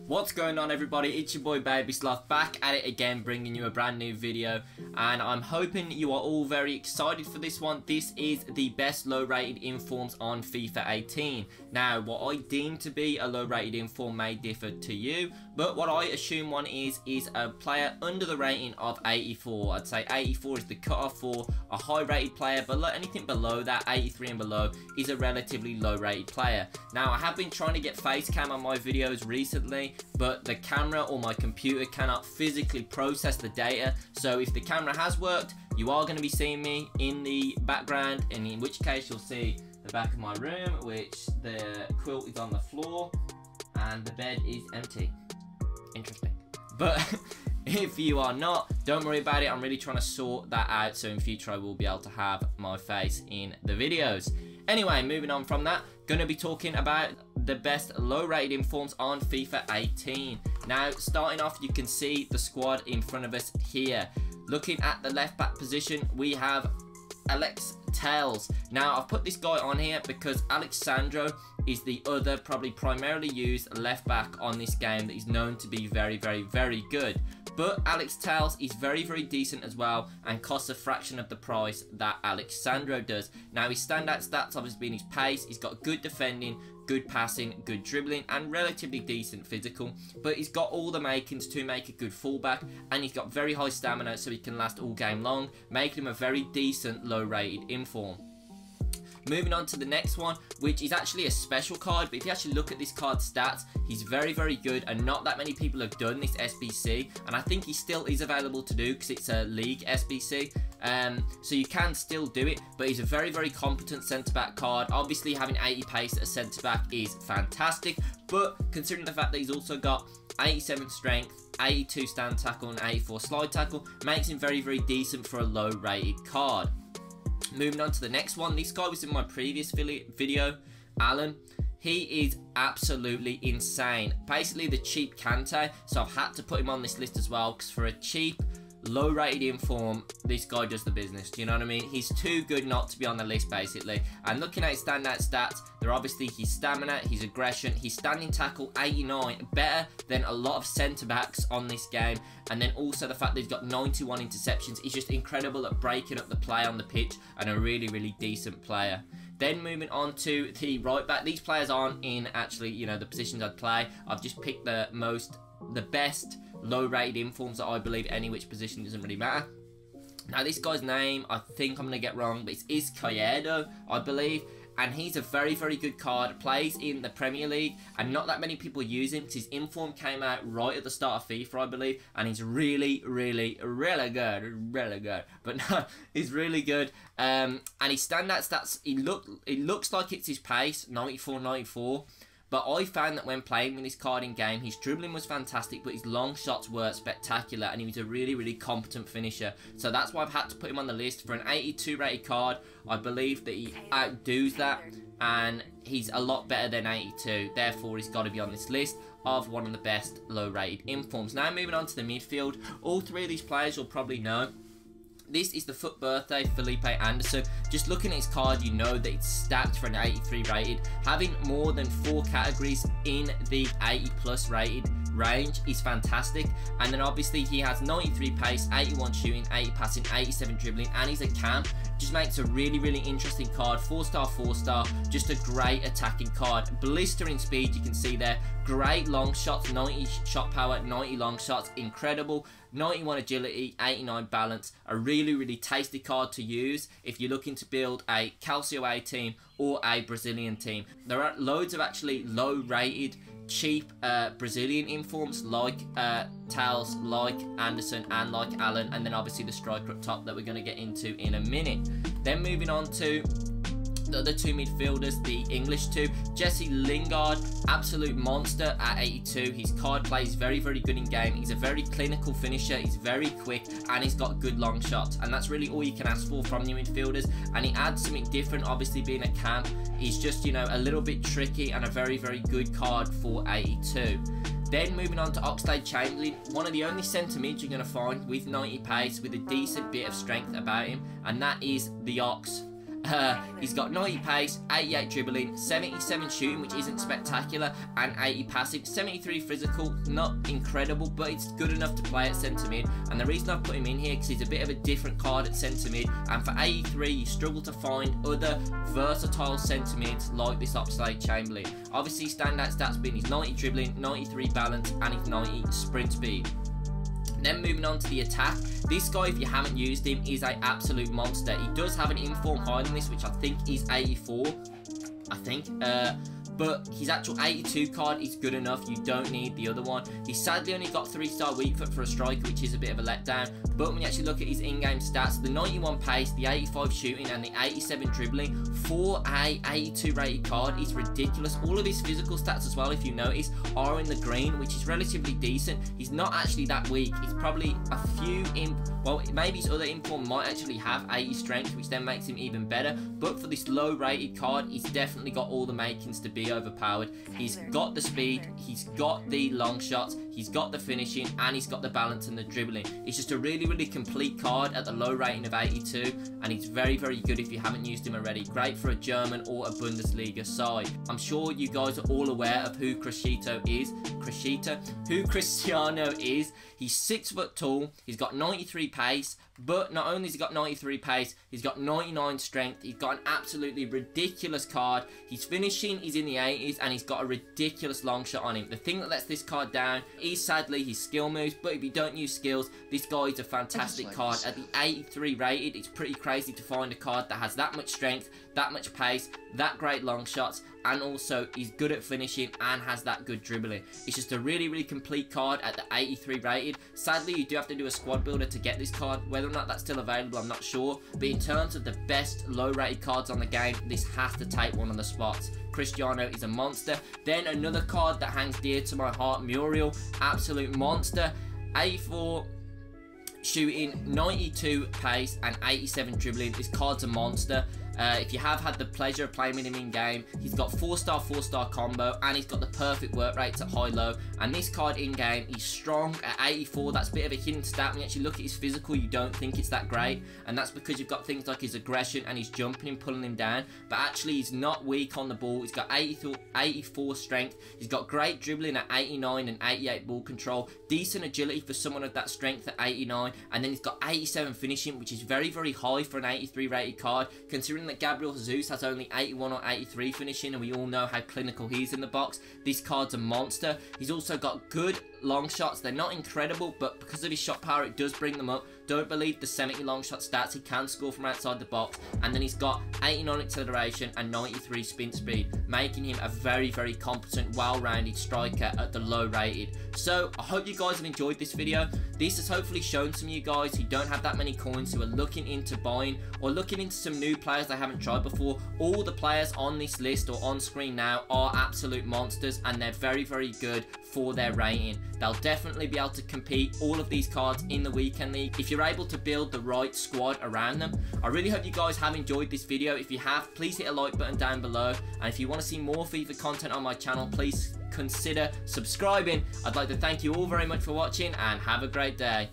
What's going on, everybody? It's your boy Baby Sloth, back at it again, bringing you a brand new video, and I'm hoping you are all very excited for this one. This is the best low rated informs on FIFA 18. Now, what I deem to be a low rated inform may differ to you, but what I assume one is a player under the rating of 84. I'd say 84 is the cutoff for a high rated player, but anything below that, 83 and below, is a relatively low rated player. Now, I have been trying to get face cam on my videos recently, but the camera or my computer cannot physically process the data. So if the camera has worked, you are going to be seeing me in the background, and in which case you'll see the back of my room, which the quilt is on the floor and the bed is empty. Interesting. But if you are not, don't worry about it. I'm really trying to sort that out, so in future I will be able to have my face in the videos. Anyway, moving on from that, going to be talking about the best low rated informs on FIFA 18. Now, starting off, you can see the squad in front of us here. Looking at the left back position, we have Alex Telles. Now, I've put this guy on here because Alexandro is the other probably primarily used left back on this game that is known to be very, very, very good. But Alex Telles is very, very decent as well and costs a fraction of the price that Alexandro does. Now, his standout stats obviously being his pace. He's got good defending, good passing, good dribbling, and relatively decent physical. But he's got all the makings to make a good fullback, and he's got very high stamina, so he can last all game long, making him a very decent low-rated inform. Moving on to the next one, which is actually a special card, but if you actually look at this card's stats, he's very, very good, and not that many people have done this SBC, and I think he still is available to do because it's a league SBC, so you can still do it, but he's a very, very competent centre-back card. Obviously, having 80 pace at centre-back is fantastic, but considering the fact that he's also got 87 strength, 82 stand tackle, and 84 slide tackle, makes him very, very decent for a low-rated card. Moving on to the next one, this guy was in my previous video, Alan. He is absolutely insane. Basically the cheap Kante, so I've had to put him on this list as well, because for a cheap, low-rated inform, this guy does the business. Do you know what I mean? He's too good not to be on the list, basically. And looking at his standout stats, they're obviously his stamina, his aggression, his standing tackle, 89, better than a lot of centre-backs on this game. And then also the fact that he's got 91 interceptions. He's just incredible at breaking up the play on the pitch, and a really, really decent player. Then moving on to the right back. These players aren't in actually, you know, the positions I'd play. I've just picked the best low-rated informs that I believe any which position doesn't really matter. Now, this guy's name, I think I'm going to get wrong, but it's Caicedo, I believe. And he's a very, very good card. Plays in the Premier League, and not that many people use him because his inform came out right at the start of FIFA, I believe. And he's really, really, really good. Really good. But no, he's really good. And his standout stats, it looks like it's his pace, 94, 94. But I found that when playing with this card in game, his dribbling was fantastic, but his long shots were spectacular, and he was a really, really competent finisher. So that's why I've had to put him on the list. For an 82 rated card, I believe that he outdoes that, and he's a lot better than 82. Therefore, he's got to be on this list of one of the best low rated informs. Now, moving on to the midfield, all three of these players you'll probably know. This is the FUT birthday, Felipe Anderson. Just looking at his card, you know that it's stacked for an 83 rated. Having more than 4 categories in the 80 plus rated range is fantastic. And then obviously he has 93 pace, 81 shooting, 80 passing, 87 dribbling, and he's a cam. Just makes a really, really interesting card. 4-star, 4-star, just a great attacking card. Blistering speed, you can see there. Great long shots, 90 shot power, 90 long shots, incredible. 91 agility, 89 balance. A really, really tasty card to use if you're looking to build a Calcio A team or a Brazilian team. There are loads of actually low rated, cheap Brazilian informs like Tales, like Anderson, and like Allen, and then obviously the striker up top that we're going to get into in a minute. Then moving on to the other two midfielders, the English two. Jesse Lingard, absolute monster at 82. His card play is very, very good in game. He's a very clinical finisher. He's very quick, and he's got good long shots. And that's really all you can ask for from your midfielders. And he adds something different, obviously being a cam. He's just, you know, a little bit tricky and a very, very good card for 82. Then moving on to Oxlade-Chamberlain, one of the only centre mids you're going to find with 90 pace, with a decent bit of strength about him, and that is the Ox. He's got 90 pace, 88 dribbling, 77 shooting, which isn't spectacular, and 80 passing, 73 physical, not incredible, but it's good enough to play at centre mid. And the reason I've put him in here because he's a bit of a different card at centre mid, and for 83 you struggle to find other versatile centre mids like this Oxlade-Chamberlain. Obviously standout stats being his 90 dribbling, 93 balance, and his 90 sprint speed. Then moving on to the attack, this guy, if you haven't used him, is an absolute monster. He does have an inform higher than this, which I think is 84, but his actual 82 card is good enough. You don't need the other one. He sadly only got 3-star weak foot for a striker, which is a bit of a letdown. But when you actually look at his in-game stats, the 91 pace, the 85 shooting, and the 87 dribbling for a 82 rated card is ridiculous. All of his physical stats as well, if you notice, are in the green, which is relatively decent. He's not actually that weak. He's probably a few well, maybe his other inform might actually have 80 strength, which then makes him even better. But for this low rated card, he's definitely got all the makings to be overpowered. He's got the speed, he's got the long shots, he's got the finishing, and he's got the balance and the dribbling. It's just a really complete card at the low rating of 82, and he's very good if you haven't used him already. Great for a German or a Bundesliga side. I'm sure you guys are all aware of who Cristiano is. He's 6 foot tall, he's got 93 pace, but not only has he got 93 pace, he's got 99 strength, he's got an absolutely ridiculous card, his finishing is in the 80s, and he's got a ridiculous long shot on him. The thing that lets this card down is sadly his skill moves, but if you don't use skills, this guy is a fantastic card. At the 83 rated, it's pretty crazy to find a card that has that much strength, that much pace, that great long shots, and also he's good at finishing and has that good dribbling. It's just a really complete card at the 83 rated. Sadly, you do have to do a squad builder to get this card. Whether or not that's still available, I'm not sure. But in terms of the best low rated cards on the game, this has to take one of the spots. Cristiano is a monster. Then another card that hangs dear to my heart, Muriel, absolute monster. 84 shooting, 92 pace, and 87 dribbling. This card's a monster. If you have had the pleasure of playing with him in game, he's got 4-star combo, and he's got the perfect work rates at high-low. And this card in game, he's strong at 84. That's a bit of a hidden stat. When you actually look at his physical, you don't think it's that great, and that's because you've got things like his aggression and his jumping and pulling him down. But actually, he's not weak on the ball. He's got 84 strength. He's got great dribbling at 89 and 88 ball control. Decent agility for someone of that strength at 89, and then he's got 87 finishing, which is very high for an 83 rated card, considering that Gabriel Jesus has only 81 or 83 finishing, and we all know how clinical he is in the box. This card's a monster. He's also got good long shots. They're not incredible, but because of his shot power, it does bring them up. Don't believe the 70 long shot stats. He can score from outside the box, and then he's got 89 acceleration and 93 spin speed, making him a very competent, well-rounded striker at the low rated. So I hope you guys have enjoyed this video. This has hopefully shown some of you guys who don't have that many coins, who are looking into buying or looking into some new players they haven't tried before. All the players on this list or on screen now are absolute monsters, and they're very good for their rating. They'll definitely be able to compete all of these cards in the weekend league if you're able to build the right squad around them. I really hope you guys have enjoyed this video. If you have, please hit a like button down below, and if you want to see more FIFA content on my channel, please consider subscribing. I'd like to thank you all very much for watching, and have a great day.